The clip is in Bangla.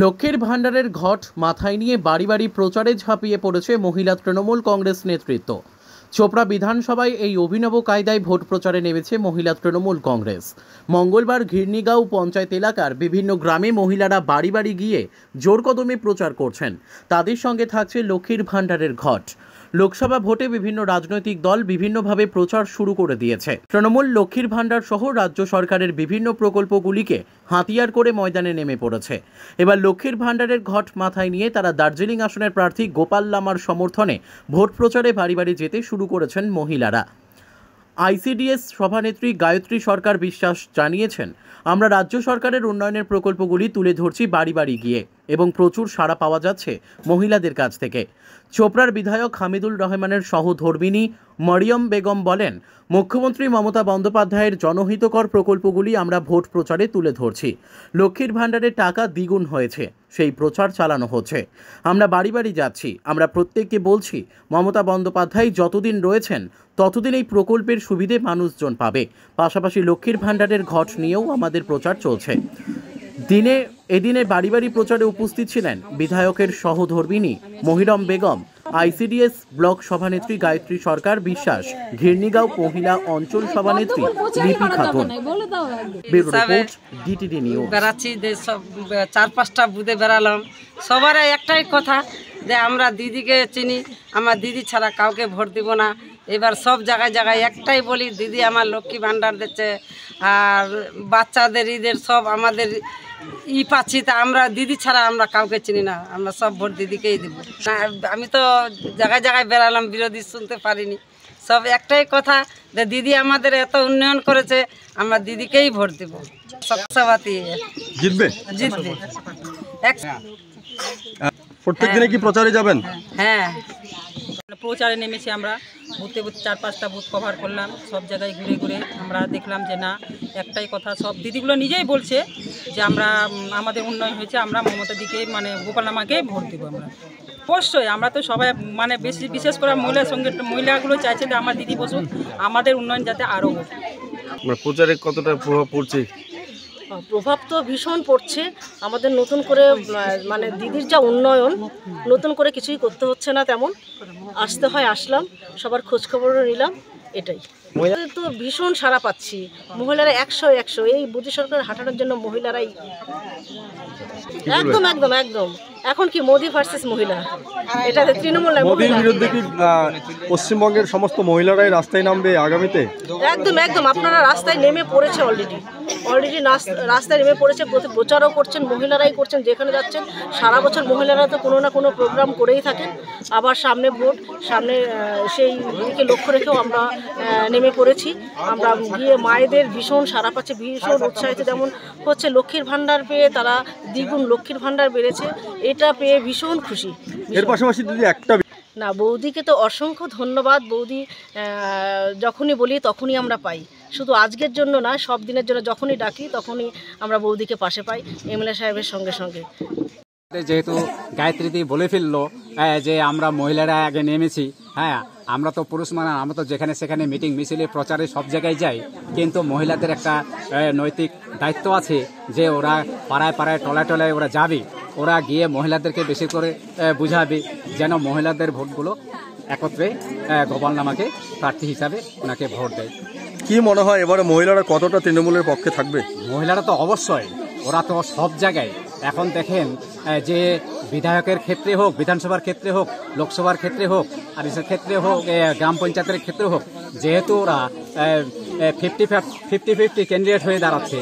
লক্ষ্মীর ভাণ্ডারের ঘট মাথায় নিয়ে বাড়ি বাড়ি প্রচারে ঝাঁপিয়ে পড়েছে মহিলা তৃণমূল কংগ্রেস নেতৃত্ব। চোপড়া বিধানসভায় এই অভিনব কায়দায় ভোট প্রচারে নেমেছে মহিলা তৃণমূল কংগ্রেস। মঙ্গলবার ঘিরনিগাঁও পঞ্চায়েত এলাকার বিভিন্ন গ্রামে মহিলারা বাড়ি বাড়ি গিয়ে জোর কদমে প্রচার করছেন। তাদের সঙ্গে থাকছে লক্ষ্মীর ভাণ্ডারের ঘট। লোকসভা ভোটে বিভিন্ন রাজনৈতিক দল বিভিন্নভাবে প্রচার শুরু করে দিয়েছে। তৃণমূল লক্ষ্মীর ভাণ্ডার সহ রাজ্য সরকারের বিভিন্ন প্রকল্পগুলিকে হাতিয়ার করে ময়দানে নেমে পড়েছে। এবার লক্ষ্মীর ভাণ্ডারের ঘট মাথায় নিয়ে তারা দার্জিলিং আসনের প্রার্থী গোপাল লামার সমর্থনে ভোট প্রচারে বাড়ি বাড়ি যেতে শুরু করেছেন মহিলারা। আইসিডিএস সভানেত্রী গায়ত্রী সরকার বিশ্বাস জানিয়েছেন, আমরা রাজ্য সরকারের উন্নয়নের প্রকল্পগুলি তুলে ধরছি বাড়ি বাড়ি গিয়ে এবং প্রচুর সাড়া পাওয়া যাচ্ছে মহিলাদের কাছ থেকে। চোপড়ার বিধায়ক হামিদুল রহমানের সহধর্মিণী মরিয়ম বেগম বলেন, মুখ্যমন্ত্রী মমতা বন্দ্যোপাধ্যায়ের জনহিতকর প্রকল্পগুলি আমরা ভোট প্রচারে তুলে ধরছি। লক্ষ্মীর ভাণ্ডারের টাকা দ্বিগুণ হয়েছে, সেই প্রচার চালানো হচ্ছে। আমরা বাড়ি বাড়ি যাচ্ছি, আমরা প্রত্যেককে বলছি মমতা বন্দ্যোপাধ্যায় যতদিন রয়েছেন ততদিন এই প্রকল্পের সুবিধে মানুষজন পাবে। পাশাপাশি লক্ষ্মীর ভাণ্ডারের ঘট নিয়েও আমাদের প্রচার চলছে। এদিনে বাড়ি বাড়ি প্রচারে উপস্থিত ছিলেন বিধায়কের সহধর্মিণী মহিরম বেগম, আইসিডিএস ব্লক সভানেত্রী গায়ত্রী সরকার বিশ্বাস, ঘিরনিগাঁও মহিলা অঞ্চল সভানেত্রী লিপি খাতুন। Bureau report, ডিটিডি news. বেড়াচ্ছি, চার পাঁচটা বুথে বেড়ালাম, সবার একটাই কথা যে আমরা দিদিকে চিনি, আমার দিদি ছাড়া কাউকে ভোট দিব না। এবার সব জায়গায় জায়গায় একটাই বলি, দিদি আমার লক্ষ্মী ভাণ্ডার দিচ্ছে, আর বাচ্চাদের ঈদের সব আমাদের পাচ্ছি, তা আমরা দিদি ছাড়া আমরা কাউকে চিনি না, আমরা সব ভোট দিদিকেই দেবো। আমি তো জায়গায় জায়গায় বেড়ালাম, বিরোধী শুনতে পারিনি। সব একটাই কথা যে দিদি আমাদের এত উন্নয়ন করেছে, আমরা দিদিকেই ভোট দেব। সবসাবাতি জিতবে। প্রত্যেক দিনে কি প্রচারে যাবেন? হ্যাঁ, প্রচারে নেমেছি আমরা। বুথে বুথে 4-5টা বুথ কভার করলাম, সব জায়গায় ঘুরে ঘুরে আমরা দেখলাম যে না, একটাই কথা, সব দিদিগুলো নিজেই বলছে যে আমরা আমাদের উন্নয়ন হয়েছে, আমরা মমতা দিকে মানে গোপাল লামাকেই ভোট দেবো। আমরা অবশ্যই, আমরা তো সবাই মানে বিশেষ করে মহিলাগুলো চাইছে যে আমার দিদি বসুন, আমাদের উন্নয়ন যাতে আরও হোক। প্রচারে কতটা প্রভাব পড়ছে? প্রভাব তো ভীষণ পড়ছে। আমাদের নতুন করে মানে দিদির যা উন্নয়ন, নতুন করে কিছুই করতে হচ্ছে না, তেমন আসতে হয়, আসলাম, সবার খোঁজখবরও নিলাম, এটাই। তো ভীষণ সাড়া পাচ্ছি, মহিলারা 100 এই মোদী সরকার হাঁটানোর জন্য মহিলারাই একদম একদম একদম। এখন কি মোদী ভার্সেস মহিলা, এটা তৃণমূল মোদীর বিরুদ্ধে কি পশ্চিমবঙ্গের সমস্ত মহিলারাই রাস্তায় নামবে আগামীতে? একদম একদম, আপনারা রাস্তায় নেমে পড়েছে, অলরেডি রাস্তায় নেমে পড়েছে, প্রচারও করছেন, মহিলারাই করছেন, যেখানে যাচ্ছেন। সারা বছর মহিলারা তো কোনো না কোনো প্রোগ্রাম করেই থাকেন, আবার সামনে ভোট, সামনে সেই দিকে লক্ষ্য রেখেও আমরা নেমে পড়েছি। আমরা গিয়ে মায়েদের ভীষণ সাড়া পাচ্ছে, ভীষণ উৎসাহিত, যেমন হচ্ছে লক্ষ্মীর ভাণ্ডার পেয়ে তারা দ্বিগুণ লক্ষ্মীর ভাণ্ডার বেড়েছে, এটা পেয়ে ভীষণ খুশি। এর পাশাপাশি যদি একটা না, বৌদিকে তো অসংখ্য ধন্যবাদ। বৌদি যখনই বলি তখনই আমরা পাই, শুধু আজকের জন্য না, সব দিনের জন্য যখনই ডাকি তখনই আমরা বৌদিকে পাশে পাই, এমএলএ সাহেবের সঙ্গে সঙ্গে। যেহেতু গায়ত্রীদি বলে ফেললো যে আমরা মহিলারা আগে নেমেছি, হ্যাঁ, আমরা তো পুরুষ মানে আমরা তো যেখানে সেখানে মিটিং মিছিলে প্রচারে সব জায়গায় যাই, কিন্তু মহিলাদের একটা নৈতিক দায়িত্ব আছে যে ওরা পাড়ায় পাড়ায় টলায় টলায় ওরা যাবে, ওরা গিয়ে মহিলাদেরকে বেশি করে বুঝাবে যেন মহিলাদের ভোটগুলো একত্রে গোপাল লামাকে প্রার্থী হিসাবে ওনাকে ভোট দেয়। কি মনে হয় এবারে মহিলারা কতটা তৃণমূলের পক্ষে থাকবে? মহিলারা তো অবশ্যই, ওরা তো সব জায়গায়। এখন দেখেন যে বিধায়কের ক্ষেত্রে হোক, বিধানসভার ক্ষেত্রে হোক, লোকসভার ক্ষেত্রে হোক, আর এসব ক্ষেত্রে হোক, গ্রাম পঞ্চায়েতের ক্ষেত্রে হোক, যেহেতু ওরা 50-50 ক্যান্ডিডেট হয়ে দাঁড়াচ্ছে,